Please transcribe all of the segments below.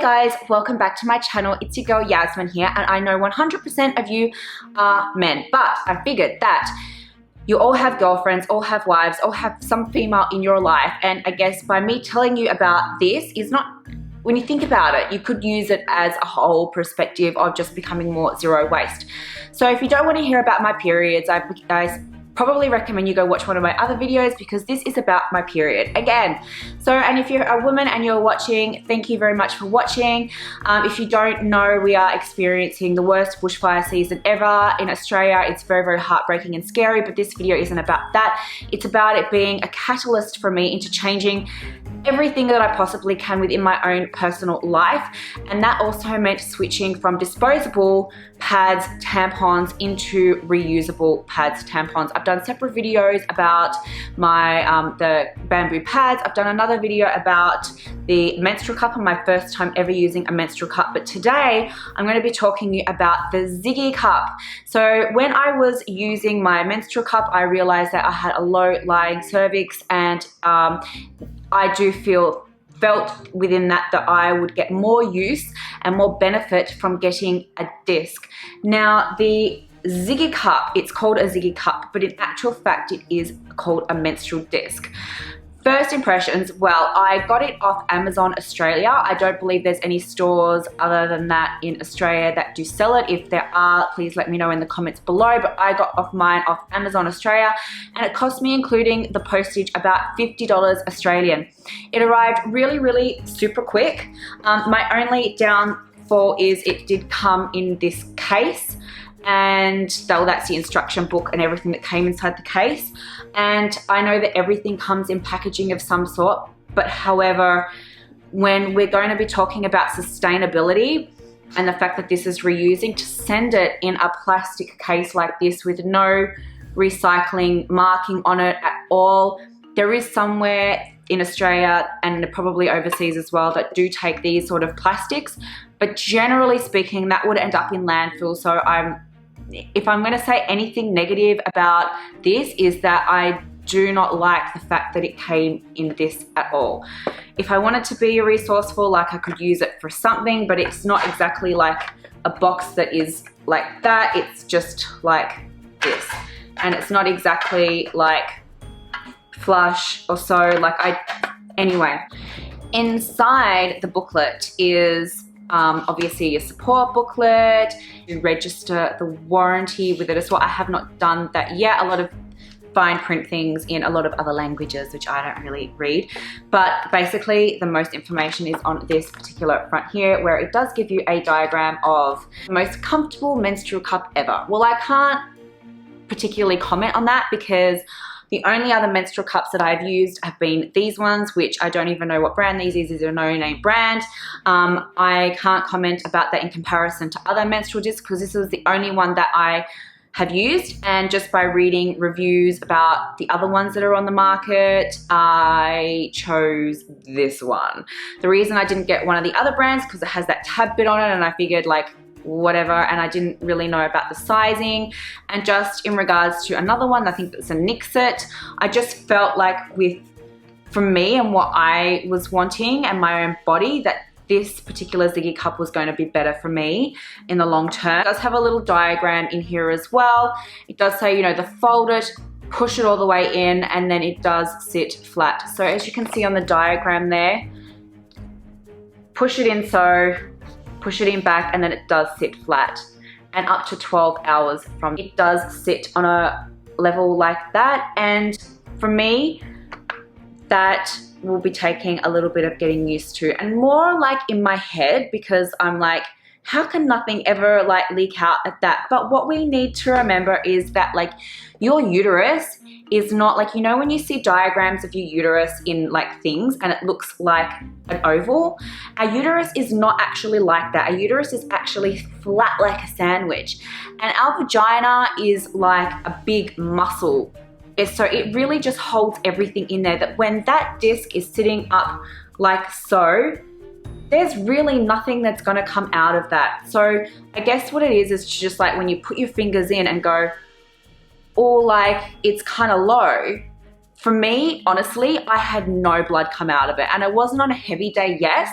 guys, welcome back to my channel. It's your girl Yasmin here, and I know 100% of you are men, but I figured that you all have girlfriends, all have wives, all have some female in your life, and I guess by me telling you about this is not, when you think about it, you could use it as a whole perspective of just becoming more zero waste. So if you don't want to hear about my periods, I probably recommend you go watch one of my other videos because this is about my period again. So, and if you're a woman and you're watching, thank you very much for watching. If you don't know, we are experiencing the worst bushfire season ever in Australia. It's very, very heartbreaking and scary, but this video isn't about that. It's about it being a catalyst for me into changing everything that I possibly can within my own personal life. And that also meant switching from disposable pads, tampons into reusable pads, tampons. I've done separate videos about my the bamboo pads. I've done another video about the menstrual cup and my first time ever using a menstrual cup. But today I'm going to be talking to you about the Ziggy cup. So when I was using my menstrual cup, I realized that I had a low lying cervix, and I do felt within that I would get more use and more benefit from getting a disc. Now the Ziggy cup, it's called a Ziggy cup, but in actual fact it is called a menstrual disc. First impressions, well, I got it off Amazon Australia. I don't believe there's any stores other than that in Australia that do sell it. If there are, please let me know in the comments below. But I got mine off Amazon Australia, and it cost me, including the postage, about $50 Australian. It arrived really, really super quick. My only downfall is it did come in this case, and that's the instruction book and everything that came inside the case. And I know that everything comes in packaging of some sort, but however, when we're going to be talking about sustainability and the fact that this is reusing, to send it in a plastic case like this with no recycling marking on it at all, there is somewhere in Australia and probably overseas as well that do take these sort of plastics, but generally speaking that would end up in landfill. So if I'm going to say anything negative about this, is that I do not like the fact that it came in this at all. If I wanted to be resourceful, like I could use it for something, but it's not exactly like a box that is like that. It's just like this, and it's not exactly like flush or so. Anyway, inside the booklet is obviously a support booklet. You register the warranty with it as well. I have not done that yet. A lot of fine print things in a lot of other languages which I don't really read, but basically the most information is on this particular front here, where it does give you a diagram of the most comfortable menstrual cup ever. Well, I can't particularly comment on that because the only other menstrual cups that I've used have been these ones, which I don't even know what brand these is a no-name brand. I can't comment about that in comparison to other menstrual discs because this was the only one that I have used, and just by reading reviews about the other ones that are on the market, I chose this one. The reason I didn't get one of the other brands because it has that tab bit on it, and I figured like whatever, and I didn't really know about the sizing. And just in regards to another one, I think it's a Nixit, I just felt like from me and what I was wanting and my own body, that this particular Ziggy cup was going to be better for me in the long term. It does have a little diagram in here as well. It does say, you know, to fold it, push it all the way in, and then it does sit flat. So as you can see on the diagram there, push it in so, push it in back, and then it does sit flat, and up to 12 hours from it does sit on a level like that. And for me, that will be taking a little bit of getting used to, and more like in my head, because I'm like, how can nothing ever like leak out at that? But what we need to remember is that like your uterus is not like, you know, when you see diagrams of your uterus in like things and it looks like an oval, our uterus is not actually like that. Our uterus is actually flat like a sandwich, and our vagina is like a big muscle. So it really just holds everything in there, that when that disc is sitting up like so, there's really nothing that's gonna come out of that. So I guess what it is just like when you put your fingers in and go, oh, like it's kind of low, for me, honestly, I had no blood come out of it, and it wasn't on a heavy day, yes,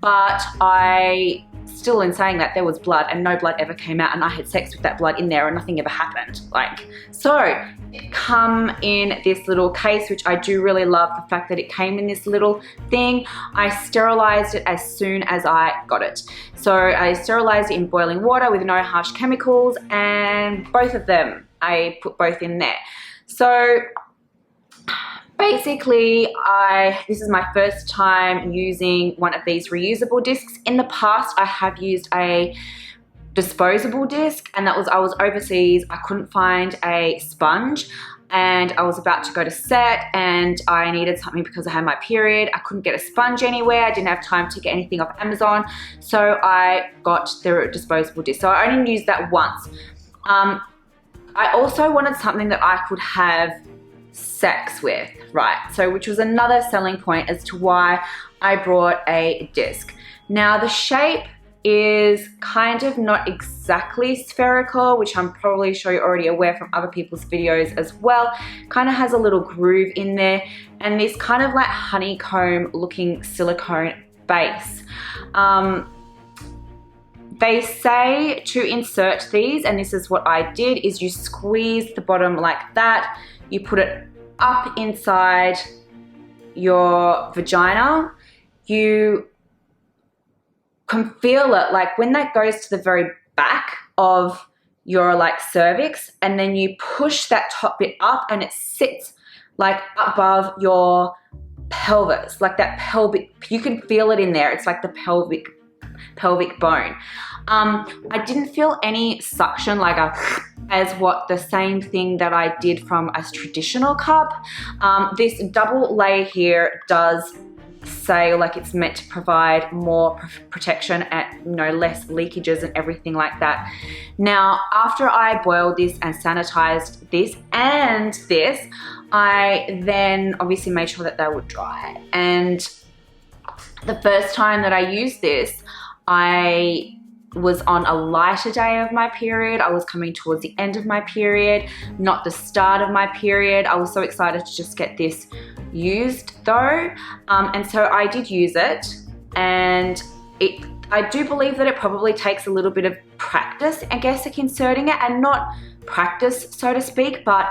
but I still, in saying that, there was blood and no blood ever came out, and I had sex with that blood in there and nothing ever happened. Like, so it come in this little case, which I do really love the fact that it came in this little thing. I sterilized it as soon as I got it. So I sterilized it in boiling water with no harsh chemicals, and both of them, I put both in there. So basically, this is my first time using one of these reusable discs. In the past, I have used a disposable disc, and I was overseas. I couldn't find a sponge, and I was about to go to set, and I needed something because I had my period. I couldn't get a sponge anywhere. I didn't have time to get anything off Amazon, so I got the disposable disc. So I only used that once. I also wanted something that I could have sex with, right? So which was another selling point as to why I brought a disc. Now the shape is kind of not exactly spherical, which I'm probably sure you're already aware from other people's videos as well. Kind of has a little groove in there, and this kind of like honeycomb looking silicone base. They say to insert these, and this is what I did, is you squeeze the bottom like that, you put it up inside your vagina, you can feel it like when that goes to the very back of your like cervix, and then you push that top bit up and it sits like above your pelvis, like that pelvic, you can feel it in there. It's like the pelvic bone. I didn't feel any suction like as what the same thing that I did from a traditional cup. This double layer here does say like it's meant to provide more protection and, you know, less leakages and everything like that. Now, after I boiled this and sanitized this and this, I then obviously made sure that they would dry. And the first time that I used this, I was on a lighter day of my period. I was coming towards the end of my period, not the start of my period. I was so excited to just get this used though. And so I did use it, and I do believe that it probably takes a little bit of practice, I guess, like inserting it, and not practice, so to speak, but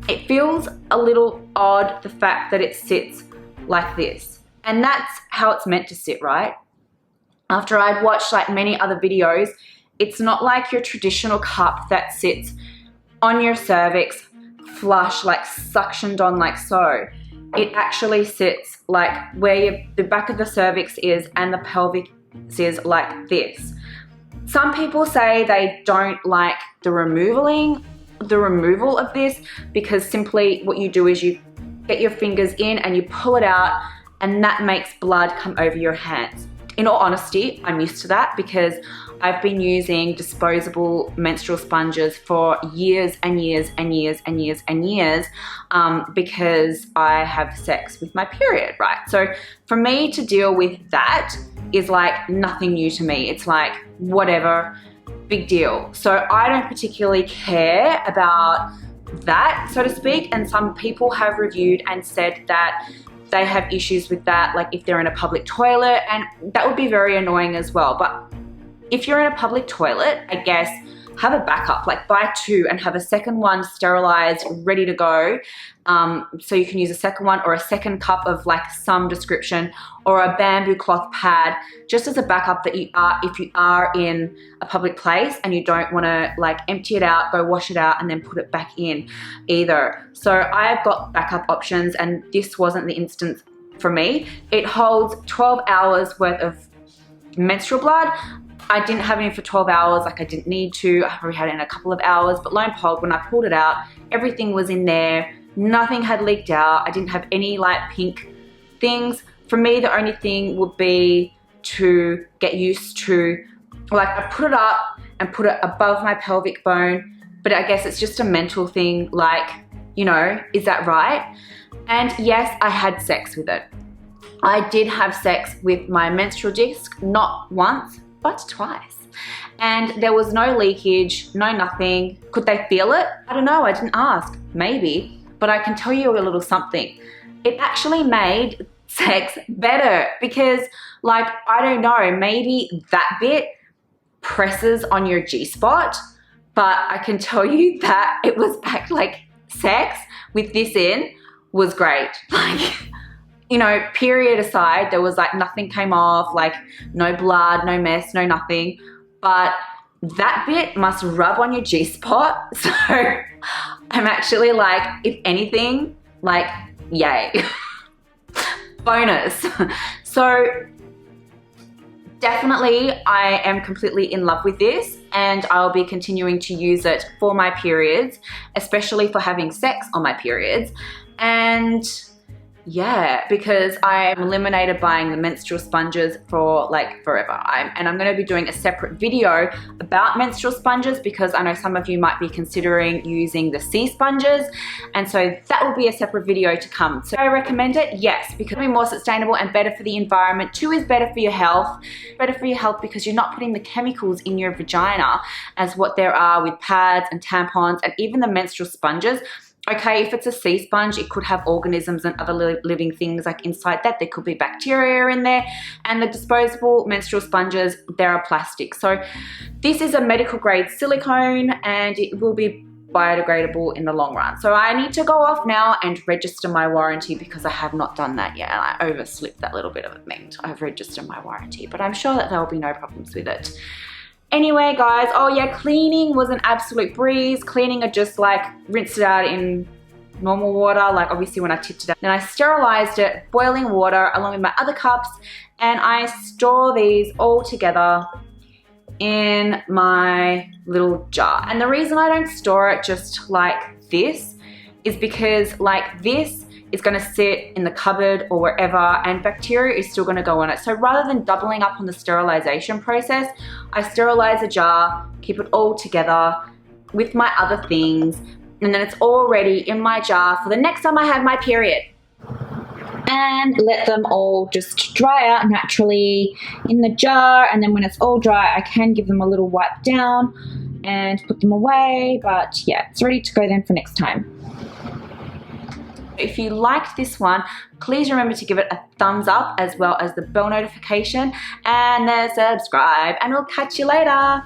it feels a little odd, the fact that it sits like this. And that's how it's meant to sit, right? After I'd watched like many other videos, it's not like your traditional cup that sits on your cervix, flush, like suctioned on like so. It actually sits like where the back of the cervix is and the pelvic is like this. Some people say they don't like the removal of this, because simply what you do is you get your fingers in and you pull it out, and that makes blood come over your hands. In all honesty, I'm used to that because I've been using disposable menstrual sponges for years and years and years and years and years because I have sex with my period, right? So for me to deal with that is like nothing new to me. It's like whatever, big deal. So I don't particularly care about that, so to speak, and some people have reviewed and said that they have issues with that, like if they're in a public toilet, and that would be very annoying as well. But if you're in a public toilet, I guess have a backup, like buy two and have a second one sterilized, ready to go. So you can use a second one or a second cup of like some description, or a bamboo cloth pad, just as a backup that if you are in a public place and you don't want to like empty it out, go wash it out and then put it back in either. So I've got backup options, and this wasn't the instance for me. It holds 12 hours worth of menstrual blood. I didn't have any for 12 hours, like I didn't need to. I probably had it in a couple of hours, but lo and behold, when I pulled it out, everything was in there. Nothing had leaked out. I didn't have any like pink things. For me, the only thing would be to get used to, like I put it up and put it above my pelvic bone, but I guess it's just a mental thing, like, you know, is that right? And yes, I had sex with it. I did have sex with my menstrual disc, not once, but twice. And there was no leakage, no nothing. Could they feel it? I don't know, I didn't ask, maybe. but I can tell you a little something. It actually made sex better because, like, I don't know, maybe that bit presses on your G-spot, but I can tell you that it was like sex with this in was great. Like, you know, period aside, there was like nothing came off, like no blood, no mess, no nothing, but that bit must rub on your G-spot. So I'm actually like, if anything, like, yay. Bonus. So definitely I am completely in love with this, and I'll be continuing to use it for my periods, especially for having sex on my periods. And yeah, because I'm eliminated buying the menstrual sponges for like forever. I'm going to be doing a separate video about menstrual sponges because I know some of you might be considering using the sea sponges, and so that will be a separate video to come. So I recommend it, yes, because it'll be more sustainable and better for the environment. 2 is better for your health. Better for your health because you're not putting the chemicals in your vagina as what there are with pads and tampons and even the menstrual sponges. Okay, if it's a sea sponge, it could have organisms and other living things like inside that. There could be bacteria in there. And the disposable menstrual sponges, they are plastic. So this is a medical grade silicone and it will be biodegradable in the long run. So I need to go off now and register my warranty because I have not done that yet. And I overslipped that little bit of it meant I've registered my warranty, but I'm sure that there will be no problems with it. Anyway, guys, oh yeah, cleaning was an absolute breeze. Cleaning, I just like rinsed it out in normal water, like obviously when I tipped it out. Then I sterilized it, boiling water along with my other cups, and I store these all together in my little jar. And the reason I don't store it just like this is because like this is going to sit in the cupboard or wherever, and bacteria is still going to go on it. So rather than doubling up on the sterilization process, I sterilize a jar, keep it all together with my other things, and then it's all ready in my jar for the next time I have my period. And let them all just dry out naturally in the jar, and then when it's all dry, I can give them a little wipe down and put them away. But yeah, it's ready to go then for next time. If you liked this one, please remember to give it a thumbs up as well as the bell notification and subscribe, and we'll catch you later.